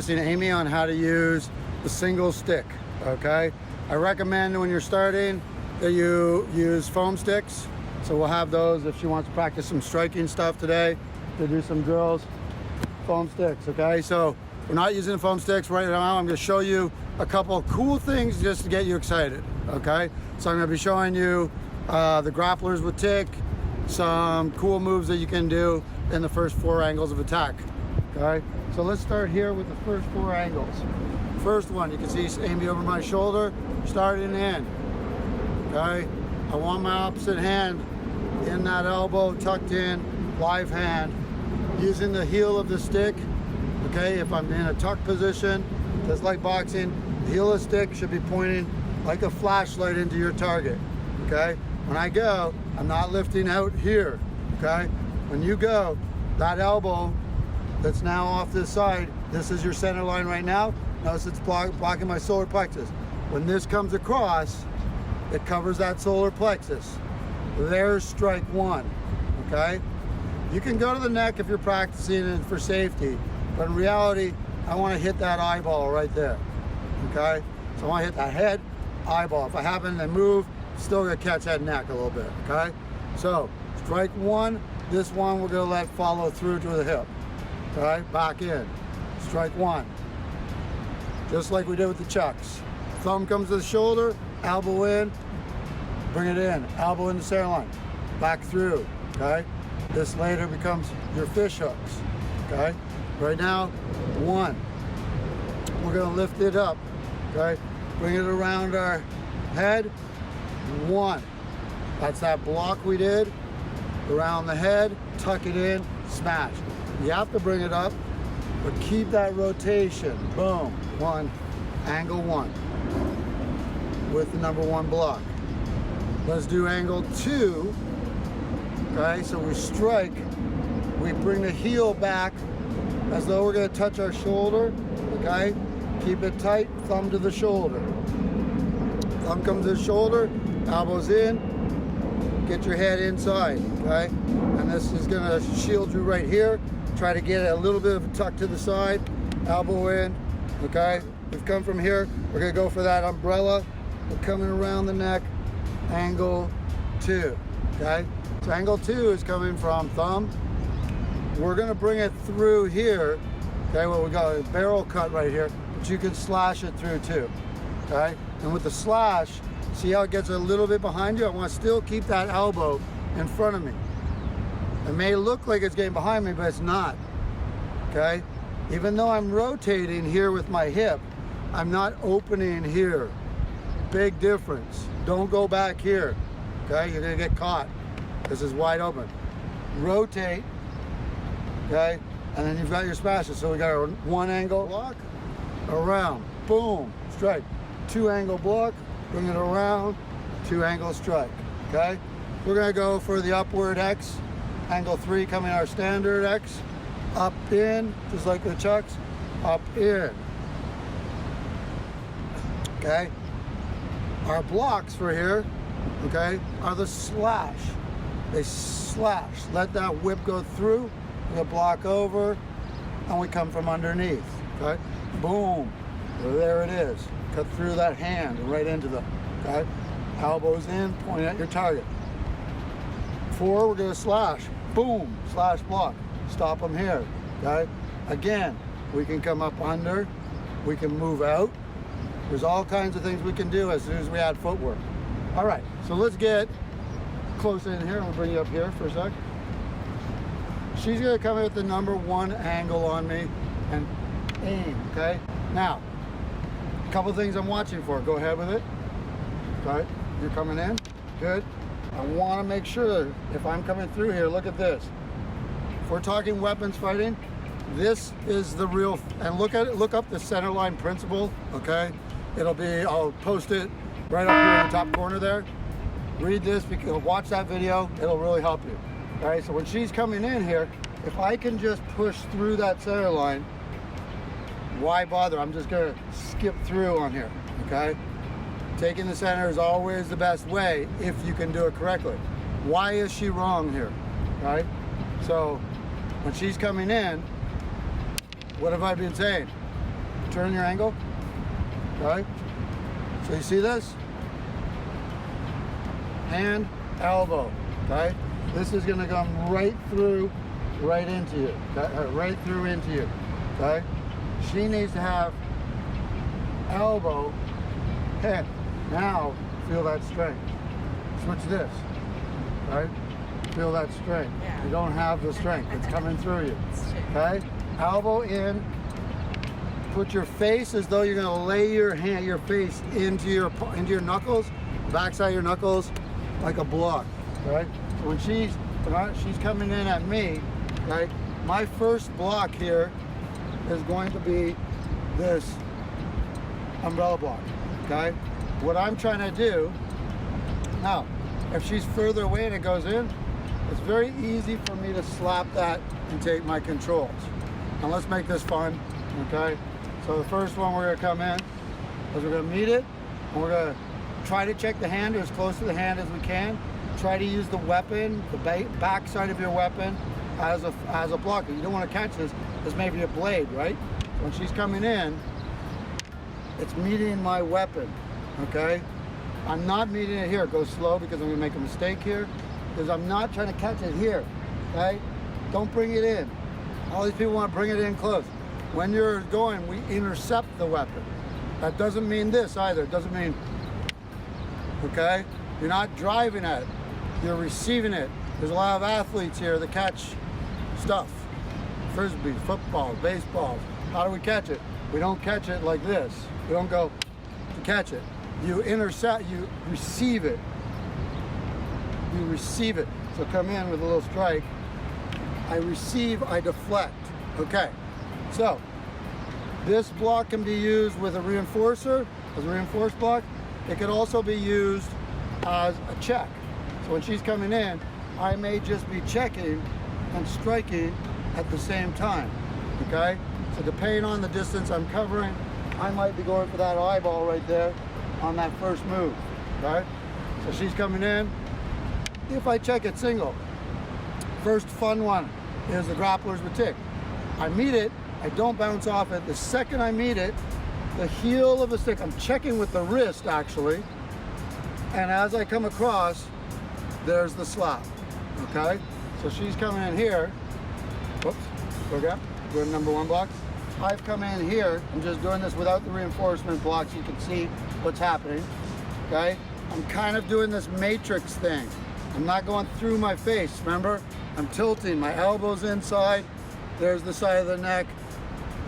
practicing Amy on how to use the single stick, okay? I recommend when you're starting that you use foam sticks. So we'll have those if she wants to practice some striking stuff today, to do some drills. Foam sticks, okay? So we're not using foam sticks right now. I'm gonna show you a couple of cool things just to get you excited, okay? So I'm gonna be showing you the grapplers with tick, some cool moves that you can do in the first 4 angles of attack, okay? So let's start here with the first 4 angles. First one, you can see Amy over my shoulder, starting in, okay? I want my opposite hand in that elbow, tucked in, live hand, using the heel of the stick, okay? If I'm in a tuck position, just like boxing, the heel of the stick should be pointing like a flashlight into your target, okay? When I go, I'm not lifting out here, okay? When you go, that elbow that's now off this side, this is your center line right now. Notice it's blocking my solar plexus. When this comes across, it covers that solar plexus. There's strike 1, okay? You can go to the neck if you're practicing it for safety, but in reality, I want to hit that eyeball right there, okay? So I want to hit that head, eyeball. If I happen to move, still gonna catch that neck a little bit, okay? So, strike 1, this one we're gonna let follow through to the hip, okay? Back in, strike 1. Just like we did with the chucks. Thumb comes to the shoulder, elbow in, bring it in, elbow in the center line, back through, okay? This later becomes your fish hooks, okay? Right now, 1. We're gonna lift it up, okay? Bring it around our head, 1. That's that block we did, around the head, tuck it in, smash. You have to bring it up, but keep that rotation, boom, 1, angle 1, with the number 1 block. Let's do angle 2, okay? So we strike, we bring the heel back as though we're gonna touch our shoulder, okay? Keep it tight, thumb to the shoulder. Thumb comes to the shoulder, elbows in, get your head inside, okay? And this is gonna shield you right here. Try to get a little bit of a tuck to the side, elbow in, okay? We've come from here, we're gonna go for that umbrella. We're coming around the neck, angle 2, okay? So angle 2 is coming from thumb. We're gonna bring it through here, okay? Well, we got a barrel cut right here, but you can slash it through too, okay? And with the slash, see how it gets a little bit behind you? I want to still keep that elbow in front of me. It may look like it's getting behind me, but it's not, okay? Even though I'm rotating here with my hip, I'm not opening here. Big difference. Don't go back here, okay? You're gonna get caught. This is wide open. Rotate, okay? And then you've got your smashes. So we got our 1 angle block, around, boom, strike. 2 angle block, bring it around, 2 angle strike, okay? We're gonna go for the upward X, angle 3 coming our standard X, up in, just like the chucks, up in, okay? Our blocks for here, okay, are the slash. They slash, let that whip go through, the block over, and we come from underneath, okay? Boom, there it is. Cut through that hand and right into them, okay? Elbows in, pointing at your target. 4, we're gonna slash, boom, slash block. Stop them here, okay? Again, we can come up under, we can move out. There's all kinds of things we can do as soon as we add footwork. All right, so let's get close in here. I'll bring you up here for a sec. She's gonna come at the number 1 angle on me and aim, okay? Now, a couple things I'm watching for. Go ahead with it. Okay, you're coming in, good. I wanna make sure if I'm coming through here, look at this. If we're talking weapons fighting, this is the real, and look at it, look up the center line principle, okay? It'll be, I'll post it right up here in the top corner there. Read this, because watch that video, it'll really help you. All right, so when she's coming in here, if I can just push through that center line, why bother? I'm just gonna skip through on here, okay? Taking the center is always the best way if you can do it correctly. Why is she wrong here, right? So when she's coming in, what have I been saying? turn your angle. Okay? So you see this? Hand, elbow. Okay? This is going to come right through, right into you. Okay? Right through into you. Okay? She needs to have elbow, head. Now, feel that strength. Switch this. Right? Feel that strength. Yeah. You don't have the strength. It's coming through you. Okay? Elbow in. Put your face as though you're going to lay your hand, your face into your knuckles, backside of your knuckles, like a block. Right? So when she's coming in at me, right? My first block here is going to be this umbrella block. Okay? What I'm trying to do now, if she's further away and it goes in, it's very easy for me to slap that and take my controls. Now let's make this fun, okay? So the first one we're gonna come in is we're gonna meet it, and we're gonna try to check the hand, or as close to the hand as we can. Try to use the weapon, the back side of your weapon, as a blocker. You don't wanna catch this maybe a blade, right? When she's coming in, it's meeting my weapon, okay? I'm not meeting it here. Go slow because I'm gonna make a mistake here, because I'm not trying to catch it here, okay? Don't bring it in. All these people want to bring it in close. When you're going, we intercept the weapon. That doesn't mean this either. It doesn't mean, okay? You're not driving at it. You're receiving it. There's a lot of athletes here that catch stuff. Frisbees, footballs, baseballs. How do we catch it? We don't catch it like this. We don't go to catch it. You intercept, you receive it. You receive it. So come in with a little strike. I receive, I deflect. Okay. So this block can be used with a reinforcer, as a reinforced block. It could also be used as a check. So when she's coming in, I may just be checking and striking at the same time. Okay? So depending on the distance I'm covering, I might be going for that eyeball right there on that first move. Okay? So she's coming in. If I check it single, first fun one is the grapplers with tick. I meet it, I don't bounce off it. The second I meet it, the heel of the stick, I'm checking with the wrist actually, and as I come across, there's the slap, okay? So she's coming in here, whoops, okay, go to number 1 block. I've come in here, I'm just doing this without the reinforcement blocks, you can see what's happening, okay? I'm kind of doing this matrix thing. I'm not going through my face, remember? I'm tilting, my elbows inside, there's the side of the neck,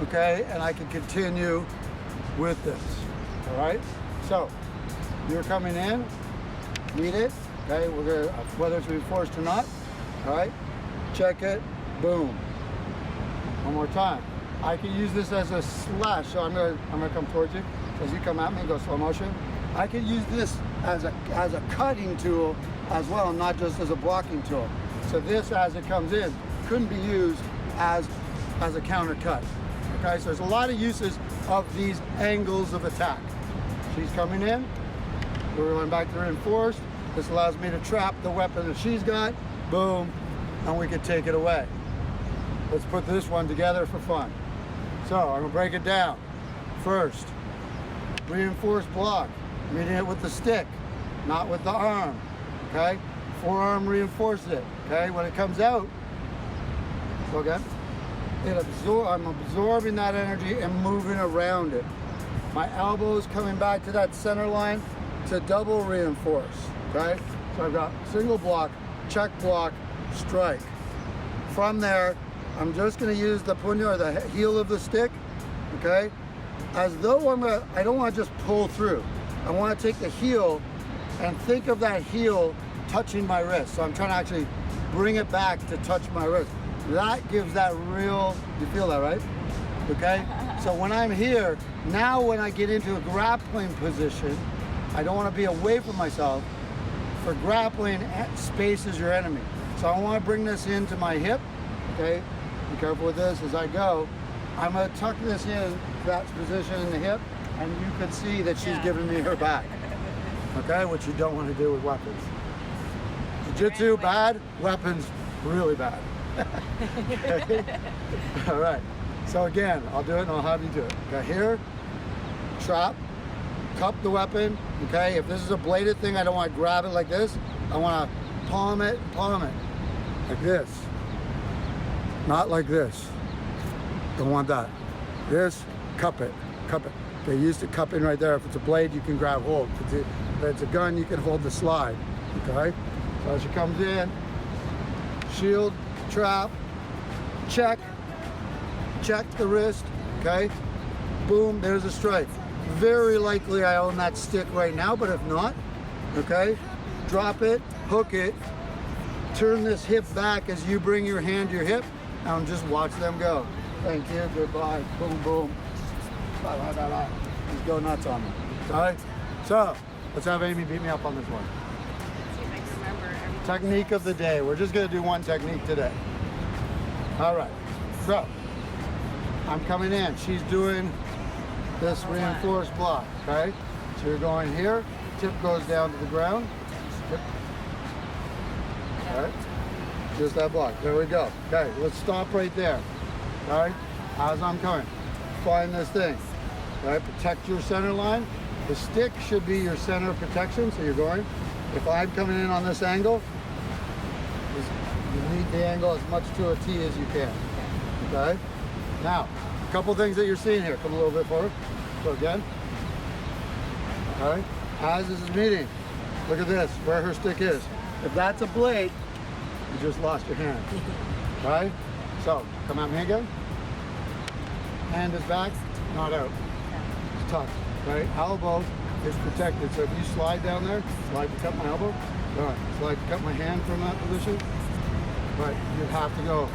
okay? And I can continue with this, all right? So, you're coming in, meet it, okay? We're gonna, whether it's reinforced or not, all right? Check it, boom. One more time. I can use this as a slash, so I'm gonna come towards you. As you come at me, go slow motion. I can use this as a cutting tool as well, not just as a blocking tool. So this, as it comes in, couldn't be used as a counter cut. Okay, so there's a lot of uses of these angles of attack. She's coming in, we're going back to reinforced. This allows me to trap the weapon that she's got, boom, and we can take it away. Let's put this one together for fun. So I'm gonna break it down. First, reinforced block, meeting it with the stick, not with the arm, okay? Forearm reinforces it, okay? When it comes out, okay? I'm absorbing that energy and moving around it. My elbows coming back to that center line to double reinforce, okay? So I've got single block, check block, strike. From there, I'm just gonna use the puño, or the heel of the stick, okay? As though I don't wanna just pull through. I wanna take the heel and think of that heel touching my wrist. So I'm trying to actually bring it back to touch my wrist. That gives that real, you feel that, right? Okay? So when I'm here, now when I get into a grappling position, I don't want to be away from myself. For grappling, space is your enemy. So I want to bring this into my hip, okay? Be careful with this as I go. I'm going to tuck this in, that position in the hip, and you can see that she's giving me her back, okay? Which you don't want to do with weapons. Jiu-jitsu, bad. Weapons, really bad. Okay. All right. So again, I'll do it and I'll have you do it. Okay, here, trap, cup the weapon. Okay, if this is a bladed thing, I don't want to grab it like this. I want to palm it, like this. Not like this. Don't want that. This, cup it, cup it. Okay, use the cupping right there. If it's a blade, you can grab hold. If it's a gun, you can hold the slide. Okay, so as she comes in, shield, trap, check the wrist, okay? Boom, there's a strike. Very likely I own that stick right now, but if not, okay? Drop it, hook it, turn this hip back as you bring your hand to your hip, and just watch them go. Thank you, goodbye, boom, boom. Bye, bye, bye, bye. Just go nuts on me, all right? So, let's have Amy beat me up on this one. See if I can remember everything. Technique of the day. We're just gonna do one technique today. All right, so I'm coming in. She's doing this reinforced block, okay? So you're going here, tip goes down to the ground. Tip. All right, just that block. There we go. Okay, let's stop right there. All right, as I'm coming, find this thing. All right, protect your center line. The stick should be your center of protection, so you're going. If I'm coming in on this angle, you need the angle as much to a T as you can, okay? Now, a couple things that you're seeing here. Come a little bit forward. So again, all right? As this is meeting, look at this, where her stick is. If that's a blade, you just lost your hand, all right? So, come at me again. Hand is back, not out. It's tucked, right? Elbow is protected. So if you slide down there, slide to cut my elbow, all right, slide to cut my hand from that position, but you have to go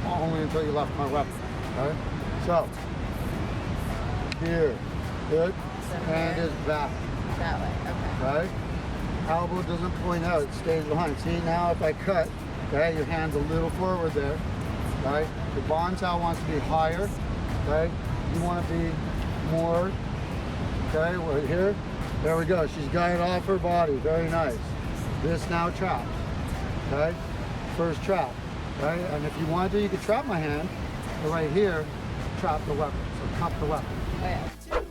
only until you left my weapon, okay? So, here, good, So hand here. is back, That way, okay. okay? Elbow doesn't point out, it stays behind. See, now if I cut, okay, your hand's a little forward there, okay? The bonsai wants to be higher, okay? You want to be more, okay, right here. There we go, she's got it off her body, very nice. This now traps, okay? First trap, okay? And if you want to, you could trap my hand, but right here, trap the weapon, so cup the weapon. Oh, yeah.